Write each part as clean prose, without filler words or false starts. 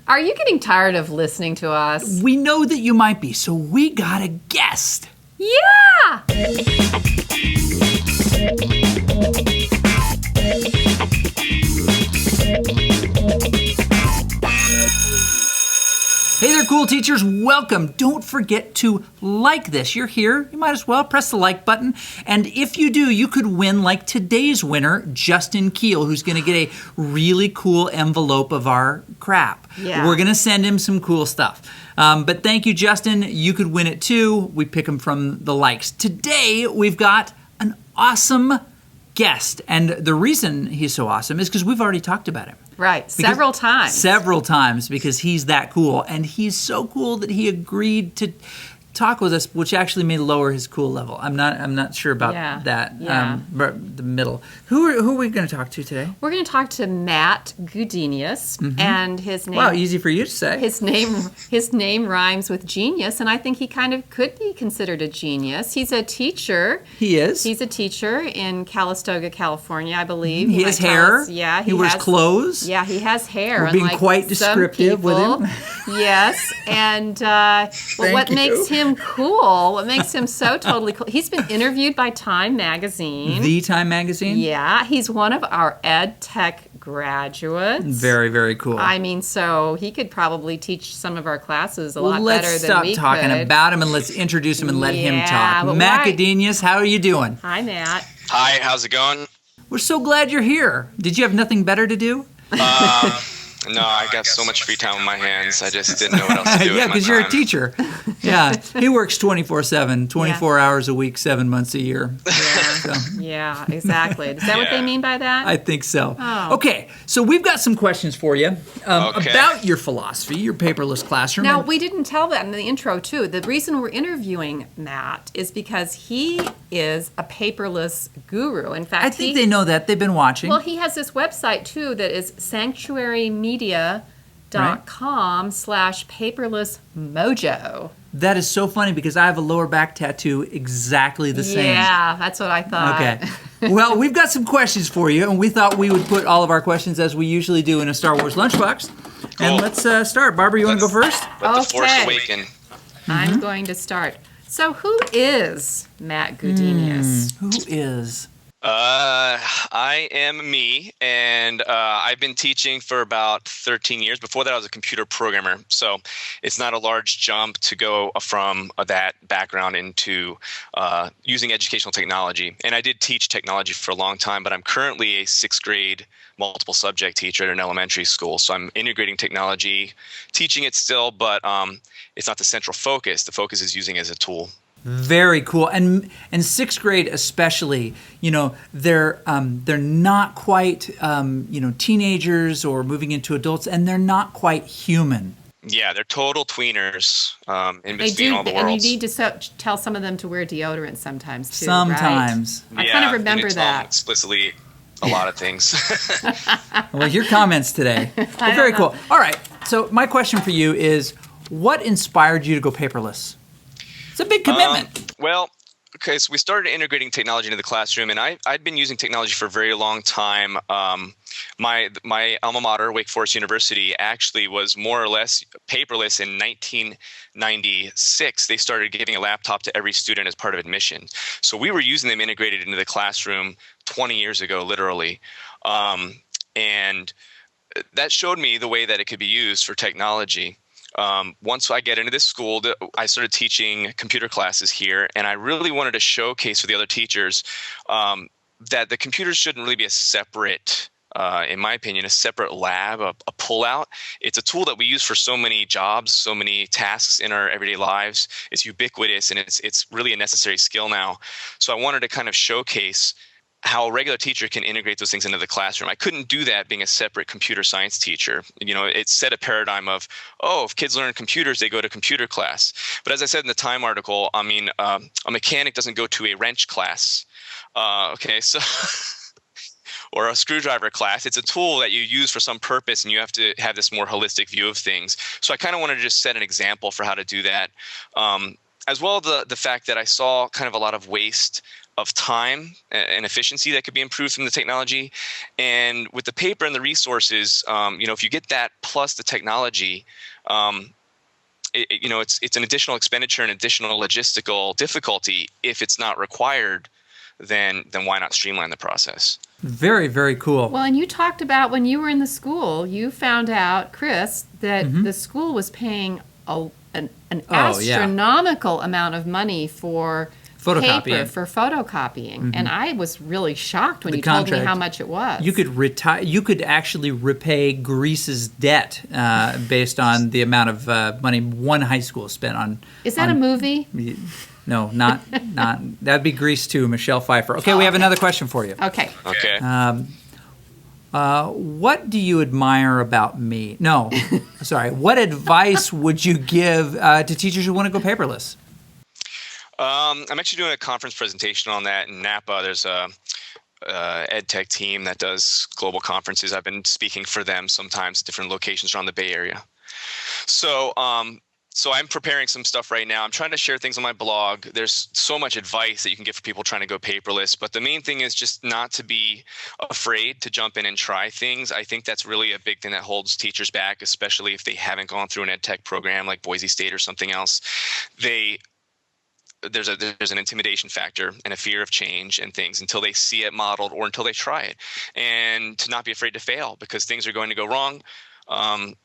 Are you getting tired of listening to us? We know that you might be, so we got a guest. Yeah! Hey there, cool teachers. Welcome. Don't forget to like this. You're here. You might as well press the like button. And if you do, you could win like today's winner, Justin Keel, who's going to get a really cool envelope of our crap. Yeah. We're going to send him some cool stuff. But thank you, Justin. You could win it too. We pick him from the likes. Today, we've got an awesome guest. And the reason he's so awesome is because we've already talked about him. Right, several times. Several times, because he's that cool. And he's so cool that he agreed to talk with us, which actually may lower his cool level. I'm not sure about that. Yeah. But the middle. Who are we going to talk to today? We're going to talk to Matt Gudenius, and his name. Wow, easy for you to say. His name rhymes with genius, and I think he kind of could be considered a genius. He's a teacher. He is. He's a teacher in Calistoga, California, I believe. He has hair. Yeah, he wears clothes. Yeah, he has hair. We're being quite descriptive with him. Yes, and what makes him cool? What makes him so totally cool? He's been interviewed by Time Magazine. The Time Magazine? Yeah, he's one of our ed tech graduates. Very, very cool. I mean, so he could probably teach some of our classes a lot better than we could. Let's stop talking about him and let's introduce him and let him talk. Matt Gudenius, how are you doing? Hi, Matt. Hi, how's it going? We're so glad you're here. Did you have nothing better to do? No, I got so much free time on my hands. I just didn't know what else to do with my time. Yeah, because you're a teacher. Yeah, he works 24/7, 24 hours a week, 7 months a year. Yeah, so. Yeah, exactly. Is that what they mean by that? I think so. Oh. Okay, so we've got some questions for you about your philosophy, your paperless classroom. Now, we didn't tell that in the intro, too. The reason we're interviewing Matt is because he is a paperless guru. In fact, I think they know that. They've been watching. Well, he has this website, too, that is sanctuarymedia.com/paperlessmojo. That is so funny because I have a lower back tattoo exactly the same. Yeah, that's what I thought. Okay. Well, we've got some questions for you, and we thought we would put all of our questions, as we usually do, in a Star Wars lunchbox. Cool. And let's start. Barbara, you want to go first? Let the Force awaken. I'm going to start. So who is Matt Gudenius? Who is? I am me, and I've been teaching for about 13 years. Before that, I was a computer programmer, so it's not a large jump to go from that background into using educational technology. And I did teach technology for a long time, but I'm currently a 6th grade multiple subject teacher at an elementary school. So I'm integrating technology, teaching it still, but it's not the central focus. The focus is using it as a tool. Very cool, and 6th grade especially. You know, they're not quite teenagers or moving into adults, and they're not quite human. Yeah, they're total tweeners in between all the worlds. And you need to tell some of them to wear deodorant sometimes too. Sometimes, right? I kind of remember that explicitly. A lot of things. Well, your comments today. Well, very cool. All right. So my question for you is, what inspired you to go paperless? It's a big commitment. Okay, so we started integrating technology into the classroom, and I'd been using technology for a very long time. My alma mater, Wake Forest University, actually was more or less paperless in 1996. They started giving a laptop to every student as part of admission. So we were using them integrated into the classroom 20 years ago, literally. And that showed me the way that it could be used for technology. Once I get into this school, I started teaching computer classes here, and I really wanted to showcase for the other teachers that the computers shouldn't really be a separate, in my opinion, a separate lab, a pullout. It's a tool that we use for so many jobs, so many tasks in our everyday lives. It's ubiquitous, and it's really a necessary skill now. So I wanted to kind of showcase how a regular teacher can integrate those things into the classroom. I couldn't do that being a separate computer science teacher. You know, it set a paradigm of, if kids learn computers, they go to computer class. But as I said in the Time article, I mean, a mechanic doesn't go to a wrench class. Or a screwdriver class. It's a tool that you use for some purpose, and you have to have this more holistic view of things. So I kind of wanted to just set an example for how to do that. as well the fact that I saw kind of a lot of waste of time and efficiency that could be improved from the technology. And with the paper and the resources, if you get that plus the technology, it's an additional expenditure and additional logistical difficulty. If it's not required, then why not streamline the process? Very, very cool. Well, and you talked about when you were in the school, you found out, Chris, that the school was paying an astronomical amount of money for paper, for photocopying. And I was really shocked when you told me how much it was. You could actually repay Greece's debt based on the amount of money one high school spent on. Is that a movie? No, not that'd be Grease 2, Michelle Pfeiffer. Okay, we have another question for you. Okay. What do you admire about me? No, sorry. What advice would you give to teachers who want to go paperless? I'm actually doing a conference presentation on that in Napa. There's a ed tech team that does global conferences. I've been speaking for them sometimes, different locations around the Bay Area. So I'm preparing some stuff right now. I'm trying to share things on my blog. There's so much advice that you can get for people trying to go paperless, but the main thing is just not to be afraid to jump in and try things. I think that's really a big thing that holds teachers back, especially if they haven't gone through an ed tech program like Boise State or something else. There's an intimidation factor and a fear of change and things until they see it modeled or until they try it, and to not be afraid to fail because things are going to go wrong.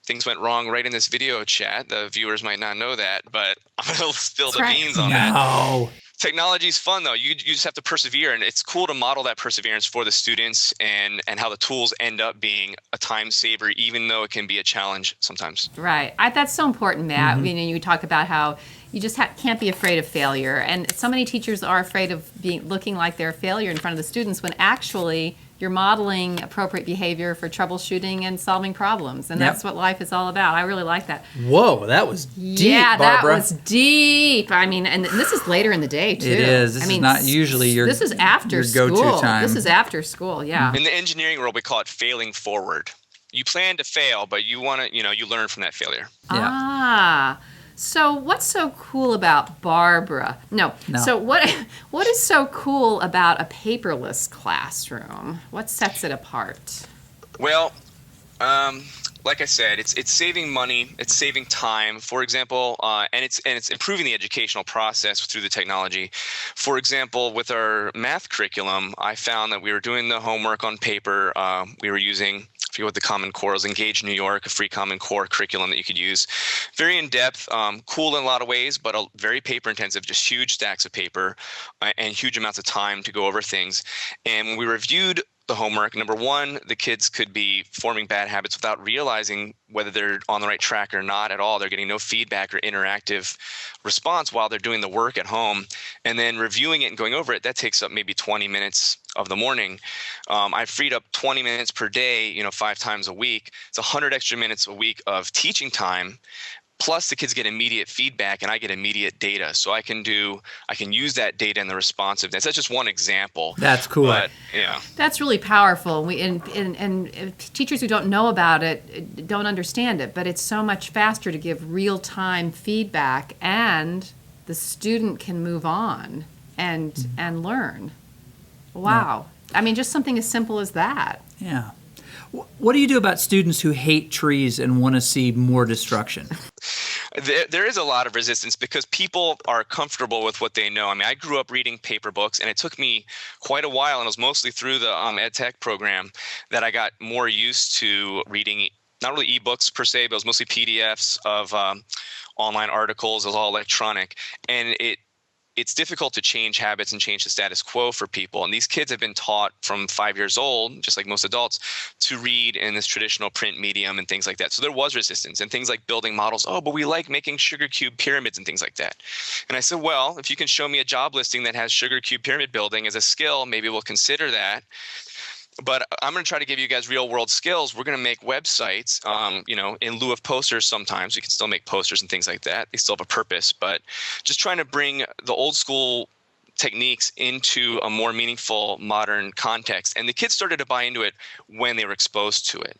Things went wrong right in this video chat. The viewers might not know that, but I'm going to spill the beans on that. Technology's fun though. You just have to persevere, and it's cool to model that perseverance for the students and how the tools end up being a time saver, even though it can be a challenge sometimes. Right. That's so important, Matt. I mean, you talk about how you just can't be afraid of failure, and so many teachers are afraid of looking like they're a failure in front of the students when actually you're modeling appropriate behavior for troubleshooting and solving problems, and that's what life is all about. I really like that. Whoa, that was deep, yeah, Barbara. That was deep. I mean, and this is later in the day too. It is. This is not usually your This is after school. Go-to time. This is after school. Yeah. In the engineering world, we call it failing forward. You plan to fail, but you want to, you learn from that failure. Yeah. So what's so cool about Barbara? No. So what is so cool about a paperless classroom? What sets it apart? Well, like I said, it's saving money, it's saving time. For example, and it's improving the educational process through the technology. For example, with our math curriculum, I found that we were doing the homework on paper. We were using, I forget what the Common Core is, Engage New York, a free Common Core curriculum that you could use. Very in-depth, cool in a lot of ways, but very paper-intensive, just huge stacks of paper and huge amounts of time to go over things. And when we reviewed the homework, number one, the kids could be forming bad habits without realizing whether they're on the right track or not at all. They're getting no feedback or interactive response while they're doing the work at home. And then reviewing it and going over it, that takes up maybe 20 minutes of the morning. I freed up 20 minutes per day, 5 times a week. It's 100 extra minutes a week of teaching time. Plus the kids get immediate feedback and I get immediate data. So I can use that data and the responsiveness. That's just one example. That's cool. But, yeah. That's really powerful. And teachers who don't know about it don't understand it, but it's so much faster to give real-time feedback, and the student can move on and learn. Wow. Yeah. I mean, just something as simple as that. Yeah. What do you do about students who hate trees and want to see more destruction? There is a lot of resistance because people are comfortable with what they know. I mean, I grew up reading paper books, and it took me quite a while, and it was mostly through the ed tech program that I got more used to reading, not really ebooks per se, but it was mostly PDFs of online articles. It was all electronic, and it's difficult to change habits and change the status quo for people. And these kids have been taught from 5 years old, just like most adults, to read in this traditional print medium and things like that. So there was resistance and things like building models. Oh, but we like making sugar cube pyramids and things like that. And I said, well, if you can show me a job listing that has sugar cube pyramid building as a skill, maybe we'll consider that. But I'm going to try to give you guys real world skills. We're going to make websites, in lieu of posters. Sometimes we can still make posters and things like that. They still have a purpose, but just trying to bring the old school techniques into a more meaningful modern context. And the kids started to buy into it when they were exposed to it.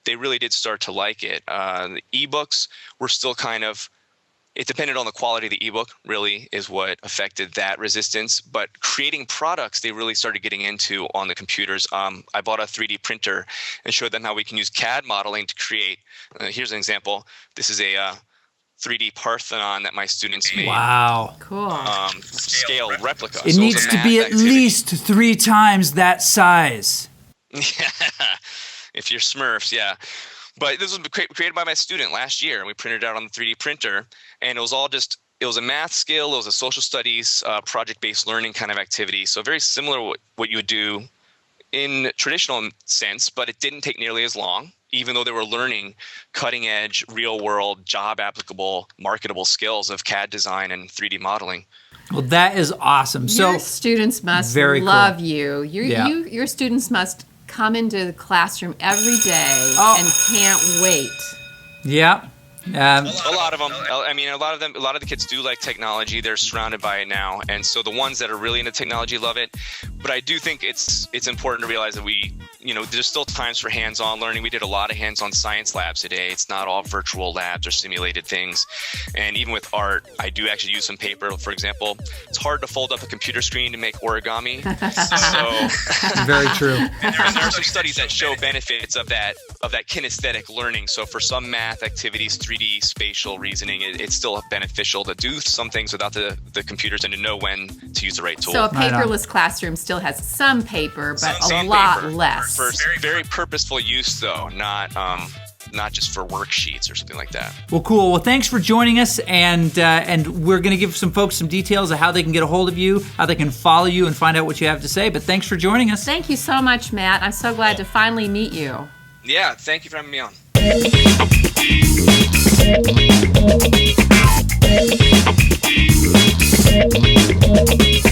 They really did start to like it. The ebooks were still kind of it depended on the quality of the ebook, really, is what affected that resistance. But creating products, they really started getting into on the computers. I bought a 3D printer and showed them how we can use CAD modeling to create. Here's an example. This is a 3D Parthenon that my students made. Wow. Cool. Scale replica. It So needs was a to math be at activity. least 3 times that size. Yeah, if you're Smurfs, yeah. But this was created by my student last year, and we printed it out on the 3D printer, and it was all just, it was a math skill, it was a social studies, project-based learning kind of activity, so very similar to what you would do in traditional sense, but it didn't take nearly as long, even though they were learning cutting-edge, real-world, job-applicable, marketable skills of CAD design and 3D modeling. Well, that is awesome. So Your students must very love cool. you. Yeah. Your students must come into the classroom every day Oh. and can't wait. yeah. A lot of them. I mean, a lot of the kids do like technology. They're surrounded by it now, and so the ones that are really into technology love it. But I do think it's important to realize that there's still times for hands-on learning. We did a lot of hands-on science labs today. It's not all virtual labs or simulated things. And even with art, I do actually use some paper. For example, it's hard to fold up a computer screen to make origami. So Very true. and there are some studies that show benefits of that kinesthetic learning. So for some math activities, 3D spatial reasoning, it's still beneficial to do some things without the computers and to know when to use the right tool. So a Right on. paperless classroom still has some paper, but Some a lot paper less. For very purposeful use, though, not just for worksheets or something like that. Well, cool. Well, thanks for joining us, and we're going to give some folks some details of how they can get a hold of you, how they can follow you, and find out what you have to say. But thanks for joining us. Thank you so much, Matt. I'm so glad to finally meet you. Yeah, thank you for having me on. Thank you.